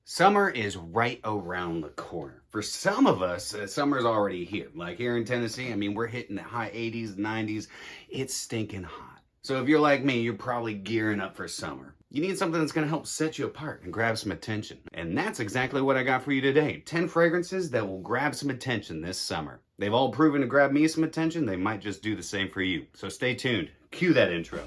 Summer is right around the corner. For some of us, summer's already here. Like here in Tennessee, we're hitting the high 80s, 90s. It's stinking hot. So if you're like me, you're probably gearing up for summer. You need something that's gonna help set you apart and grab some attention. And that's exactly what I got for you today. 10 fragrances that will grab some attention this summer. They've all proven to grab me some attention. They might just do the same for you. So stay tuned. Cue that intro.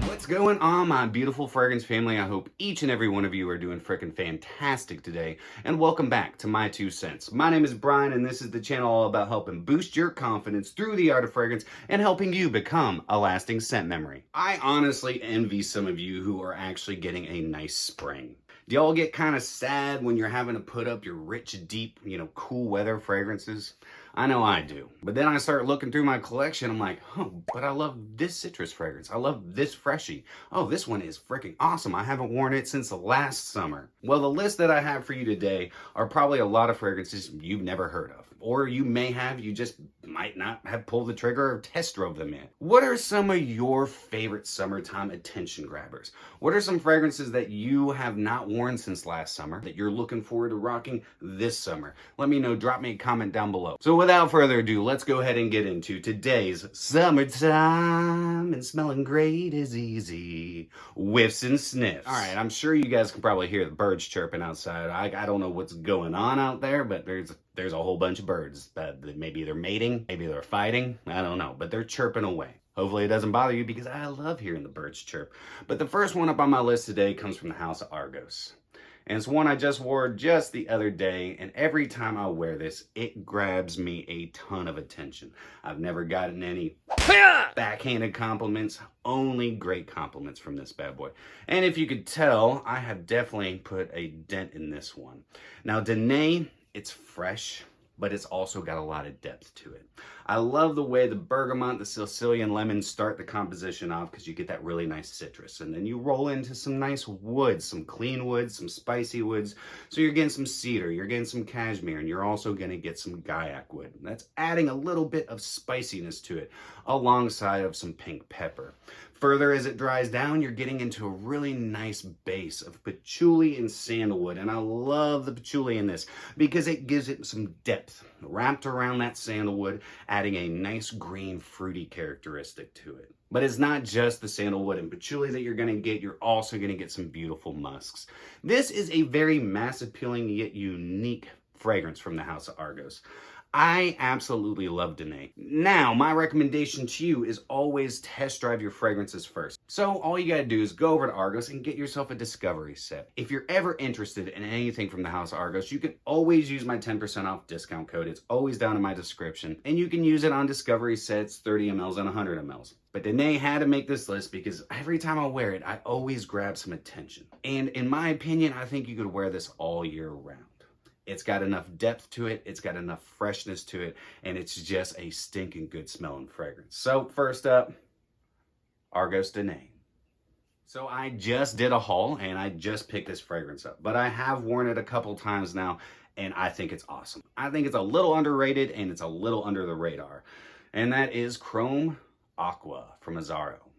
What's going on, my beautiful fragrance family? I hope each and every one of you are doing frickin' fantastic today, and welcome back to My 2 Cents. My name is Brian, and this is the channel all about helping boost your confidence through the art of fragrance and helping you become a lasting scent memory. I honestly envy some of you who are actually getting a nice spring. Do y'all get kind of sad when you're having to put up your rich, deep, cool weather fragrances? I know I do. But then I start looking through my collection. I'm like, oh, but I love this citrus fragrance. I love this freshie. Oh, this one is freaking awesome. I haven't worn it since the last summer. Well, the list that I have for you today are probably a lot of fragrances you've never heard of. Or you may have, you just might not have pulled the trigger or test drove them in. What are some of your favorite summertime attention grabbers? What are some fragrances that you have not worn since last summer that you're looking forward to rocking this summer? Let me know, drop me a comment down below. So without further ado, let's go ahead and get into today's summertime and smelling great is easy. Whiffs and sniffs. All right, I'm sure you guys can probably hear the birds chirping outside. I don't know what's going on out there, but there's a whole bunch of birds. Maybe they're mating, maybe they're fighting, I don't know, but they're chirping away. Hopefully it doesn't bother you because I love hearing the birds chirp. But the first one up on my list today comes from the house of Argos. And it's one I just wore just the other day, and every time I wear this, it grabs me a ton of attention. I've never gotten any backhanded compliments, only great compliments from this bad boy. And if you could tell, I have definitely put a dent in this one. Now, Dene, it's fresh, but it's also got a lot of depth to it. I love the way the bergamot, the Sicilian lemon start the composition off because you get that really nice citrus. And then you roll into some nice woods, some clean woods, some spicy woods. So you're getting some cedar, you're getting some cashmere, and you're also going to get some Gaelic wood. That's adding a little bit of spiciness to it alongside of some pink pepper. Further, as it dries down, you're getting into a really nice base of patchouli and sandalwood. And I love the patchouli in this because it gives it some depth wrapped around that sandalwood, adding a nice green fruity characteristic to it. But it's not just the sandalwood and patchouli that you're going to get. You're also going to get some beautiful musks. This is a very mass appealing yet unique fragrance from the house of Argos. I absolutely love Dene. Now, my recommendation to you is always test drive your fragrances first. So all you gotta do is go over to Argos and get yourself a discovery set. If you're ever interested in anything from the house of Argos, you can always use my 10% off discount code. It's always down in my description. And you can use it on discovery sets, 30 mls and 100 mls. But Dene had to make this list because every time I wear it, I always grab some attention. And in my opinion, I think you could wear this all year round. It's got enough depth to it, it's got enough freshness to it, and it's just a stinking good smelling fragrance. So first up, Argos Dene. So I just did a haul and I just picked this fragrance up, but I have worn it a couple times now and I think it's awesome. I think it's a little underrated and it's a little under the radar. And that is Chrome Aqua from Zaharoff.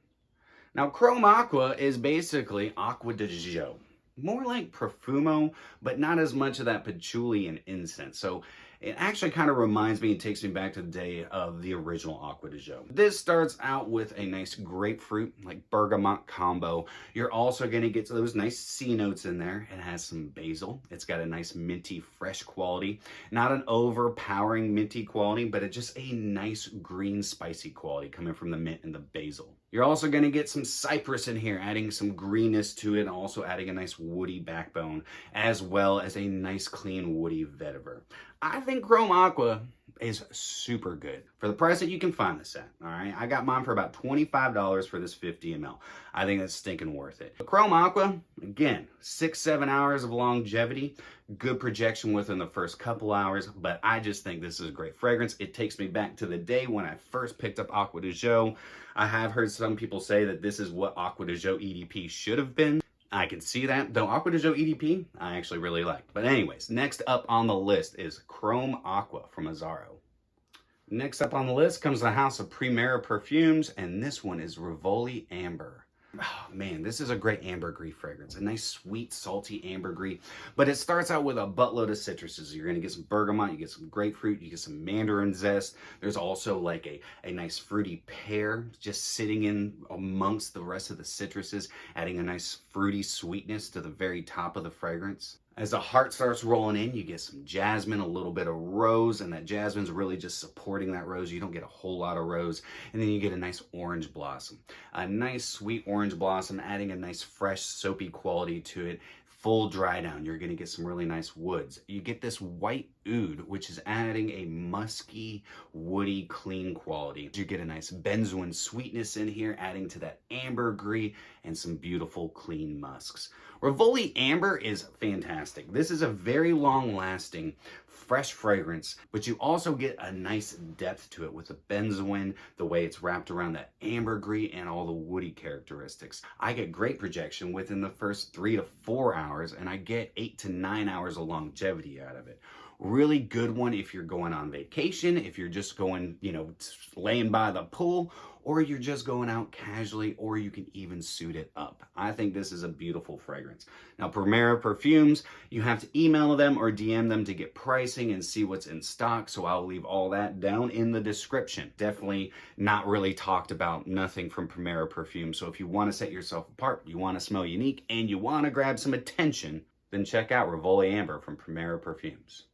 Now Chrome Aqua is basically Aqua de Jo. More like Profumo, but not as much of that patchouli and incense. So it actually kind of reminds me, it takes me back to the day of the original Aqua de Jo. This starts out with a nice grapefruit, like bergamot combo. You're also going to get those nice C notes in there. It has some basil. It's got a nice minty, fresh quality. Not an overpowering minty quality, but it's just a nice green, spicy quality coming from the mint and the basil. You're also going to get some cypress in here, adding some greenness to it, and also adding a nice woody backbone, as well as a nice clean woody vetiver. I think Chrome Aqua is super good for the price that you can find this at. All right, I got mine for about $25 for this 50 ml. I think that's stinking worth it. But Chrome Aqua, again, 6-7 hours of longevity, good projection within the first couple hours, but I just think this is a great fragrance. It takes me back to the day when I first picked up Aqua de Jo. I have heard some people say that this is what Aqua de Jo EDP should have been. I can see that, though Aqua de Jo EDP, I actually really like. But anyways, next up on the list is Chrome Aqua from Zaharoff. Next up on the list comes the house of Primera Perfumes, and this one is Rivoli Amber. Oh man, this is a great ambergris fragrance. A nice, sweet, salty ambergris. But it starts out with a buttload of citruses. You're going to get some bergamot, you get some grapefruit, you get some mandarin zest. There's also like a nice fruity pear just sitting in amongst the rest of the citruses, adding a nice fruity sweetness to the very top of the fragrance. As the heart starts rolling in, you get some jasmine, a little bit of rose, and that jasmine's really just supporting that rose. You don't get a whole lot of rose. And then you get a nice orange blossom. A nice sweet orange blossom, adding a nice fresh soapy quality to it. Full dry down, you're going to get some really nice woods. You get this white oud, which is adding a musky, woody, clean quality. You get a nice benzoin sweetness in here, adding to that ambergris and some beautiful, clean musks. Rivoli Amber is fantastic. This is a very long-lasting, fresh fragrance, but you also get a nice depth to it with the benzoin, the way it's wrapped around that ambergris, and all the woody characteristics. I get great projection within the first 3 to 4 hours, and I get 8 to 9 hours of longevity out of it. Really good one if you're going on vacation, if you're just going, laying by the pool, or you're just going out casually, or you can even suit it up. I think this is a beautiful fragrance. Now, Primera Perfumes, you have to email them or DM them to get pricing and see what's in stock, so I'll leave all that down in the description. Definitely not really talked about, nothing from Primera Perfumes, so if you want to set yourself apart, you want to smell unique, and you want to grab some attention, then check out Rivoli Amber from Primera Perfumes.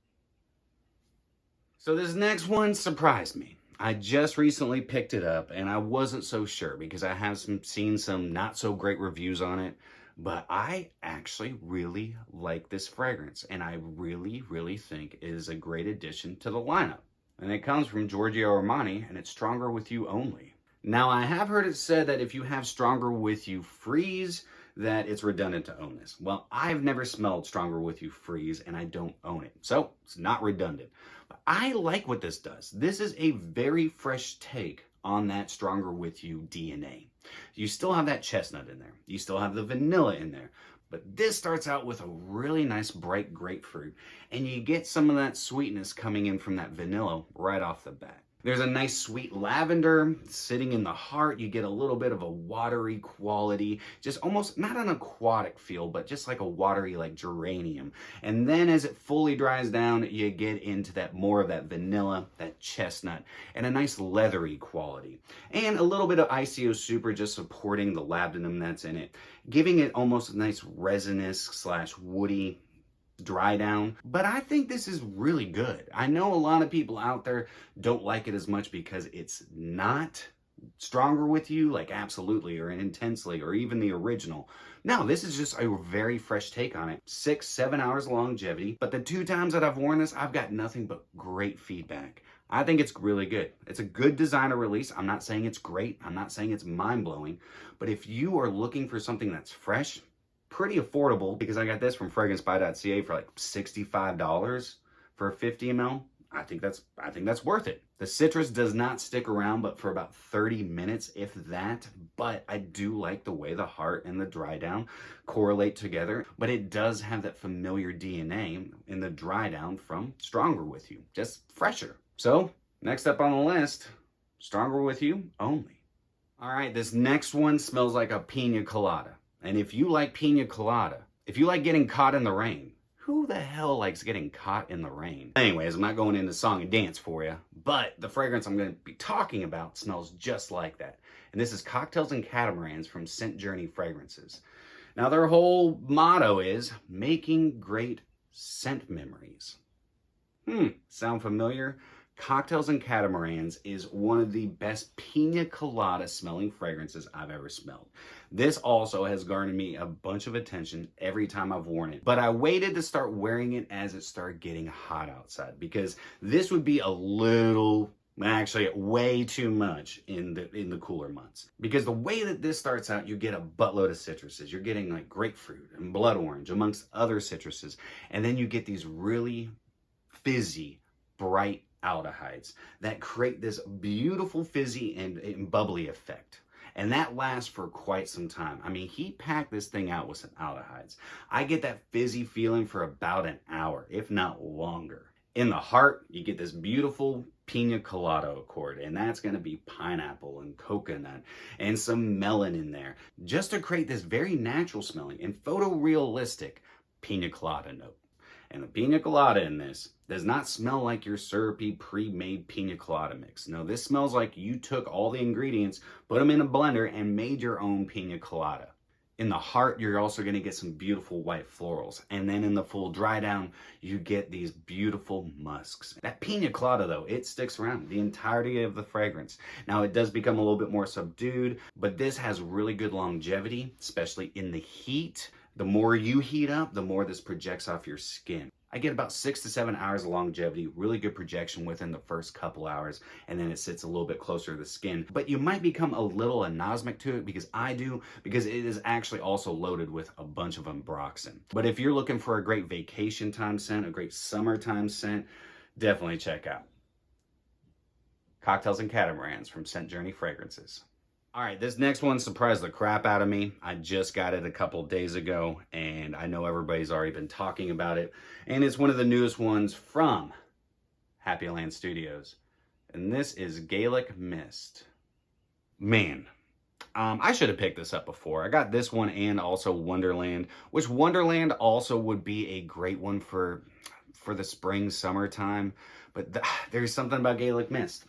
So this next one surprised me. I just recently picked it up and I wasn't so sure because I have seen some not so great reviews on it, but I actually really like this fragrance and I really think it is a great addition to the lineup. And it comes from Giorgio Armani and it's Stronger With You Only. Now I have heard it said that if you have Stronger With You Freeze, that it's redundant to own this. Well, I've never smelled Stronger With You Freeze and I don't own it, so it's not redundant. But I like what this does. This is a very fresh take on that Stronger With You DNA. You still have that chestnut in there. You still have the vanilla in there. But this starts out with a really nice bright grapefruit and you get some of that sweetness coming in from that vanilla right off the bat. There's a nice sweet lavender sitting in the heart. You get a little bit of a watery quality, just almost not an aquatic feel, but just like a watery, like geranium. And then as it fully dries down, you get into that more of that vanilla, that chestnut, and a nice leathery quality. And a little bit of ICO Super just supporting the labdanum that's in it, giving it almost a nice resinous / woody dry down. But I think this is really good. I know a lot of people out there don't like it as much because it's not Stronger With You, like Absolutely or Intensely or even the original. No, this is just a very fresh take on it. 6-7 hours longevity, but the 2 times that I've worn this, I've got nothing but great feedback. I think it's really good. It's a good designer release. I'm not saying it's great. I'm not saying it's mind-blowing, but if you are looking for something that's fresh, pretty affordable, because I got this from fragrancebuy.ca for like $65 for a 50 ml. I think that's worth it. The citrus does not stick around but for about 30 minutes, if that, but I do like the way the heart and the dry down correlate together, but it does have that familiar DNA in the dry down from Stronger With You, just fresher. So next up on the list, Stronger With You Only. All right, this next one smells like a pina colada. And if you like pina colada, if you like getting caught in the rain, who the hell likes getting caught in the rain? Anyways, I'm not going into song and dance for you, but the fragrance I'm going to be talking about smells just like that. And this is Cocktails and Catamarans from Scent Journey Fragrances. Now their whole motto is making great scent memories. Sound familiar? Cocktails and Catamarans is one of the best pina colada smelling fragrances I've ever smelled. This also has garnered me a bunch of attention every time I've worn it, but I waited to start wearing it as it started getting hot outside because this would be a little, actually way too much in the cooler months. Because the way that this starts out, you get a buttload of citruses. You're getting like grapefruit and blood orange amongst other citruses, and then you get these really fizzy, bright aldehydes that create this beautiful fizzy and bubbly effect. And that lasts for quite some time. I mean, he packed this thing out with some aldehydes. I get that fizzy feeling for about an hour, if not longer. In the heart, you get this beautiful pina colada accord, and that's going to be pineapple and coconut and some melon in there, just to create this very natural smelling and photorealistic pina colada note. And the pina colada in this does not smell like your syrupy pre-made pina colada mix. No, this smells like you took all the ingredients, put them in a blender, and made your own pina colada. In the heart, you're also going to get some beautiful white florals. And then in the full dry down, you get these beautiful musks. That pina colada, though, it sticks around the entirety of the fragrance. Now, it does become a little bit more subdued, but this has really good longevity, especially in the heat. The more you heat up, the more this projects off your skin. I get about 6 to 7 hours of longevity, really good projection within the first couple hours, and then it sits a little bit closer to the skin. But you might become a little anosmic to it, because I do, because it is actually also loaded with a bunch of ambroxan. But if you're looking for a great vacation time scent, a great summertime scent, definitely check out Cocktails and Catamarans from Scent Journey Fragrances. All right, this next one surprised the crap out of me. I just got it a couple days ago, and I know everybody's already been talking about it. And it's one of the newest ones from Happy Land Studios. And this is Gaelic Mist. Man, I should have picked this up before. I got this one and also Wonderland, which Wonderland also would be a great one for the spring, summertime. But there's something about Gaelic Mist.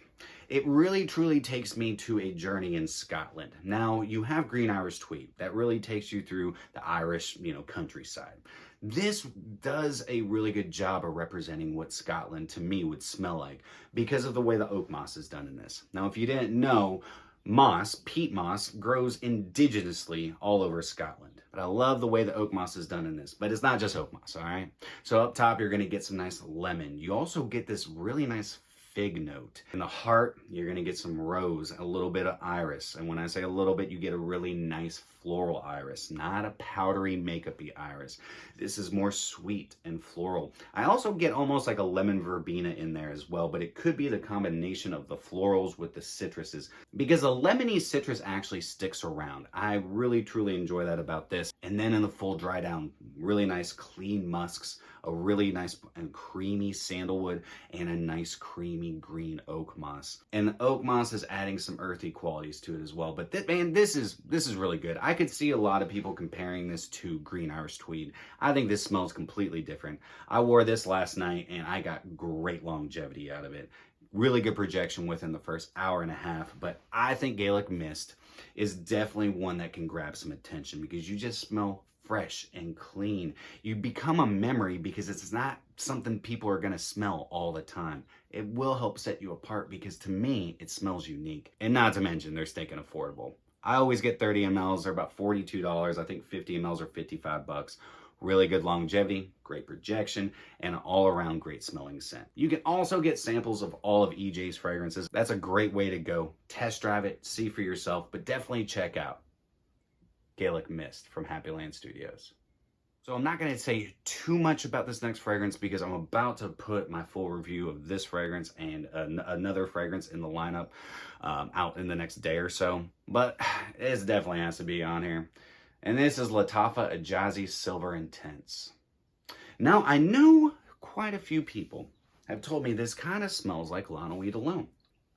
It really truly takes me to a journey in Scotland. Now, you have Green Irish Tweed. That really takes you through the Irish, countryside. This does a really good job of representing what Scotland, to me, would smell like because of the way the oak moss is done in this. Now, if you didn't know, moss, peat moss, grows indigenously all over Scotland. But I love the way the oak moss is done in this. But it's not just oak moss, all right? So up top, you're going to get some nice lemon. You also get this really nice fig note. In the heart, you're going to get some rose, a little bit of iris. And when I say a little bit, you get a really nice floral iris, not a powdery makeup-y iris. This is more sweet and floral. I also get almost like a lemon verbena in there as well, but it could be the combination of the florals with the citruses, because the lemony citrus actually sticks around. I really truly enjoy that about this. And then in the full dry down, really nice clean musks, a really nice and creamy sandalwood, and a nice creamy green oak moss. And the oak moss is adding some earthy qualities to it as well. But this is really good. I could see a lot of people comparing this to Green Irish Tweed. I think this smells completely different. I wore this last night and I got great longevity out of it. Really good projection within the first hour and a half. But I think Gaelic Mist is definitely one that can grab some attention because you just smell fresh and clean. You become a memory because it's not something people are going to smell all the time. It will help set you apart because to me, it smells unique. And not to mention, they're stinking affordable. I always get 30 mLs. They're about $42. I think 50 mLs are $55. Really good longevity, great projection, and an all-around great smelling scent. You can also get samples of all of EJ's fragrances. That's a great way to go. Test drive it, see for yourself, but definitely check out Gaelic Mist from Happy Land Studios. So I'm not going to say too much about this next fragrance because I'm about to put my full review of this fragrance and another fragrance in the lineup out in the next day or so. But it definitely has to be on here. And this is Lattafa Ajazi Silver Intense. Now, I know quite a few people have told me this kind of smells like Lana Weed Alone.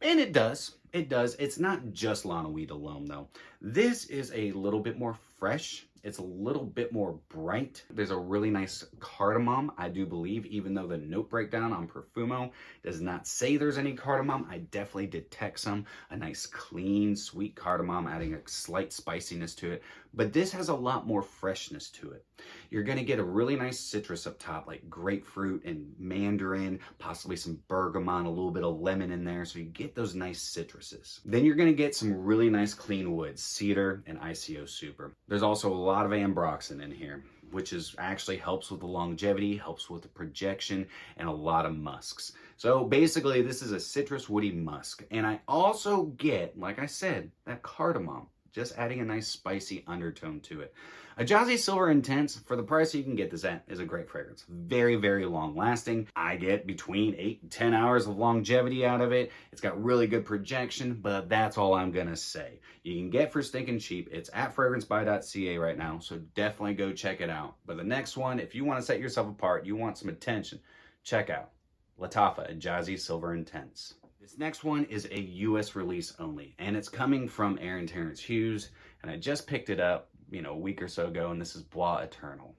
And it does. It does. It's not just Lana Weed Alone, though. This is a little bit more fresh. It's a little bit more bright. There's a really nice cardamom, I do believe, even though the note breakdown on Perfumo does not say there's any cardamom. I definitely detect some. A nice, clean, sweet cardamom, adding a slight spiciness to it. But this has a lot more freshness to it. You're going to get a really nice citrus up top, like grapefruit and mandarin, possibly some bergamot, a little bit of lemon in there, so you get those nice citruses. Then you're going to get some really nice clean woods, cedar and ICO super. There's also a lot of ambroxan in here, which actually helps with the longevity, helps with the projection, and a lot of musks. So basically, this is a citrus woody musk. And I also get, like I said, that cardamom, just adding a nice spicy undertone to it. Ajazi Silver Intense, for the price you can get this at, is a great fragrance. Very, very long lasting. I get between 8 and 10 hours of longevity out of it. It's got really good projection, but that's all I'm gonna say. You can get for stinking cheap. It's at fragrancebuy.ca right now, so definitely go check it out. But the next one, if you wanna set yourself apart, you want some attention, check out Lattafa, a Jazzy Silver Intense. This next one is a US release only, and it's coming from Terence Hughes, and I just picked it up, a week or so ago, and this is Bois Eternal.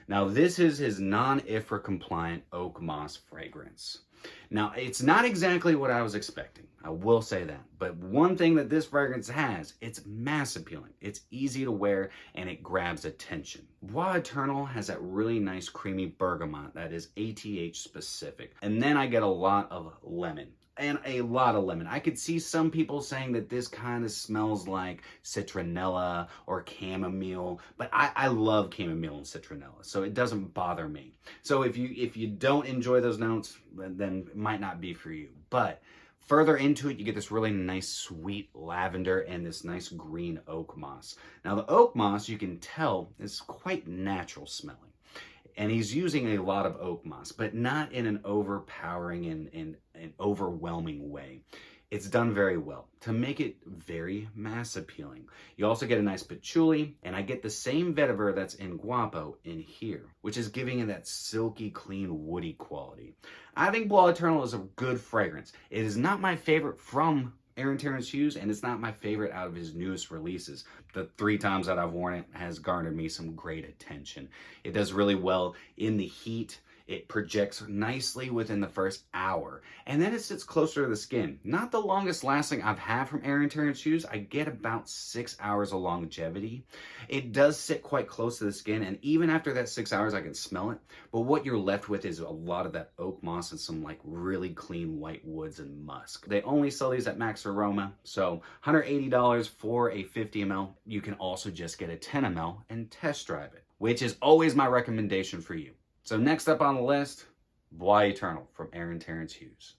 Now, this is his non-IFRA compliant oak moss fragrance. Now, it's not exactly what I was expecting, I will say that, but one thing that this fragrance has, it's mass appealing, it's easy to wear, and it grabs attention. Bois Eternal has that really nice creamy bergamot that is ATH specific, and then I get a lot of lemon. And a lot of lemon. I could see some people saying that this kind of smells like citronella or chamomile, but I love chamomile and citronella, so it doesn't bother me. So if you don't enjoy those notes, then it might not be for you. But further into it, you get this really nice sweet lavender and this nice green oak moss. Now the oak moss, you can tell, is quite natural smelling. And he's using a lot of oak moss, but not in an overpowering and overwhelming way. It's done very well to make it very mass appealing. You also get a nice patchouli, and I get the same vetiver that's in Guapo in here, which is giving it that silky, clean, woody quality. I think Bois Eternal is a good fragrance. It is not my favorite from Terence Hughes, and it's not my favorite out of his newest releases. The 3 times that I've worn it has garnered me some great attention. It does really well in the heat. It projects nicely within the first hour, and then it sits closer to the skin. Not the longest lasting I've had from Terence Hughes. I get about 6 hours of longevity. It does sit quite close to the skin, and even after that 6 hours, I can smell it. But what you're left with is a lot of that oak moss and some like really clean white woods and musk. They only sell these at Maxx Aroma, so $180 for a 50 ml. You can also just get a 10 ml and test drive it, which is always my recommendation for you. So next up on the list, Bois Eternal from Terence Hughes.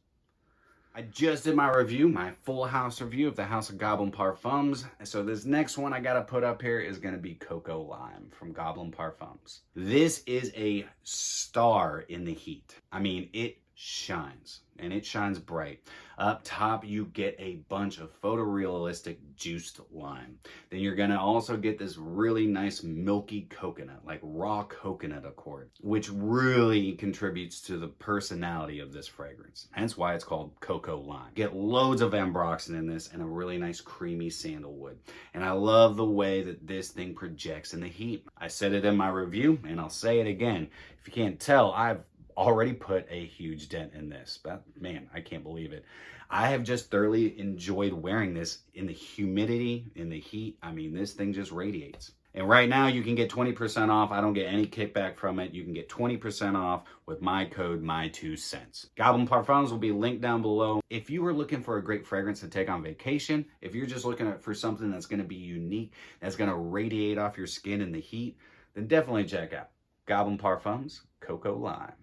I just did my review, my full house review of the House of Goblin Parfums. So this next one I gotta put up here is gonna be Coco Lime from Goblin Parfums. This is a star in the heat. I mean, it shines, and it shines bright. Up top, you get a bunch of photorealistic juiced lime. Then you're gonna also get this really nice milky coconut, like raw coconut accord, which really contributes to the personality of this fragrance. Hence why it's called Coco Lime. Get loads of ambroxan in this and a really nice creamy sandalwood. And I love the way that this thing projects in the heat. I said it in my review, and I'll say it again. If you can't tell, I've already put a huge dent in this, but man, I can't believe it. I have just thoroughly enjoyed wearing this in the humidity, in the heat. I mean, this thing just radiates. And right now you can get 20% off. I don't get any kickback from it. You can get 20% off with my code My2Scents. Goblin Parfums will be linked down below. If you are looking for a great fragrance to take on vacation, if you're just looking for something that's gonna be unique, that's gonna radiate off your skin in the heat, then definitely check out Goblin Parfums Coco Lime.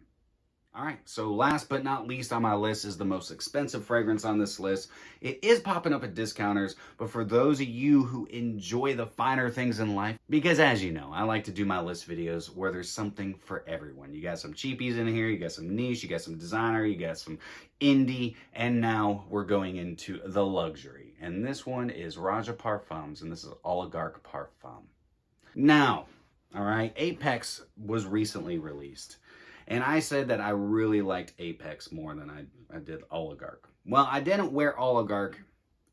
All right, so last but not least on my list is the most expensive fragrance on this list. It is popping up at discounters, but for those of you who enjoy the finer things in life, because as you know, I like to do my list videos where there's something for everyone. You got some cheapies in here, you got some niche, you got some designer, you got some indie, and now we're going into the luxury. And this one is Raja Parfums, and this is Oligarch Parfum. Now, all right, Apex was recently released. And I said that I really liked Apex more than I did Oligarch. Well, I didn't wear Oligarch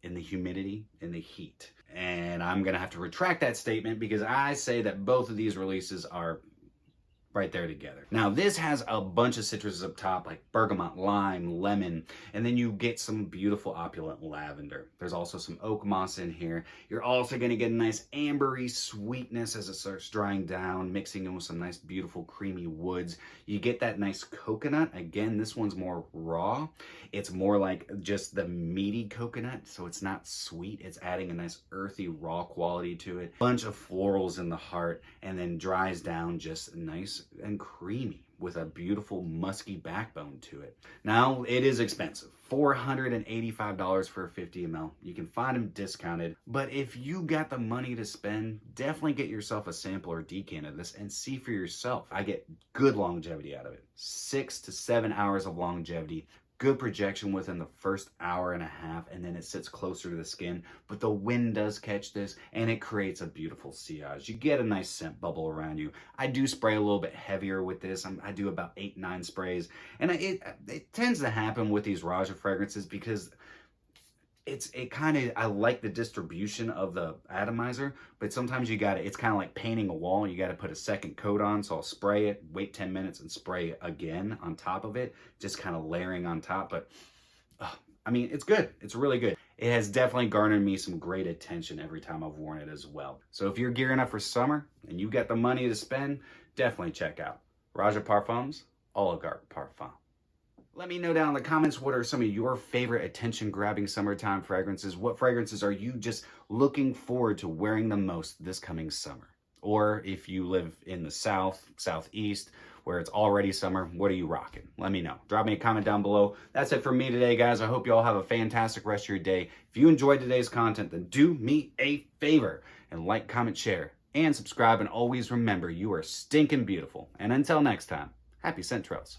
in the humidity, in the heat. And I'm going to have to retract that statement because I say that both of these releases are right there together. Now, this has a bunch of citruses up top, like bergamot, lime, lemon, and then you get some beautiful opulent lavender. There's also some oak moss in here. You're also going to get a nice ambery sweetness as it starts drying down, mixing in with some nice, beautiful, creamy woods. You get that nice coconut. Again, this one's more raw. It's more like just the meaty coconut, so it's not sweet. It's adding a nice earthy, raw quality to it. Bunch of florals in the heart, and then dries down just nice and creamy with a beautiful musky backbone to it. Now, it is expensive. $485 for a 50 ml. You can find them discounted, but if you got the money to spend, definitely get yourself a sample or decant of this and see for yourself. I get good longevity out of it. 6 to 7 hours of longevity, good projection within the first hour and a half, and then it sits closer to the skin. But the wind does catch this, and it creates a beautiful sillage. You get a nice scent bubble around you. I do spray a little bit heavier with this. I do about 8-9 sprays, and it tends to happen with these Raja fragrances because I like the distribution of the atomizer, but sometimes it's kind of like painting a wall. You got to put a second coat on. So I'll spray it, wait 10 minutes and spray again on top of it, just kind of layering on top. But I mean, it's good. It's really good. It has definitely garnered me some great attention every time I've worn it as well. So if you're gearing up for summer and you got the money to spend, definitely check out Raja Parfums Oligarch Parfum. Let me know down in the comments, what are some of your favorite attention-grabbing summertime fragrances? What fragrances are you just looking forward to wearing the most this coming summer? Or if you live in the south, southeast, where it's already summer, what are you rocking? Let me know. Drop me a comment down below. That's it for me today, guys. I hope you all have a fantastic rest of your day. If you enjoyed today's content, then do me a favor and like, comment, share, and subscribe. And always remember, you are stinking beautiful. And until next time, happy scent trails.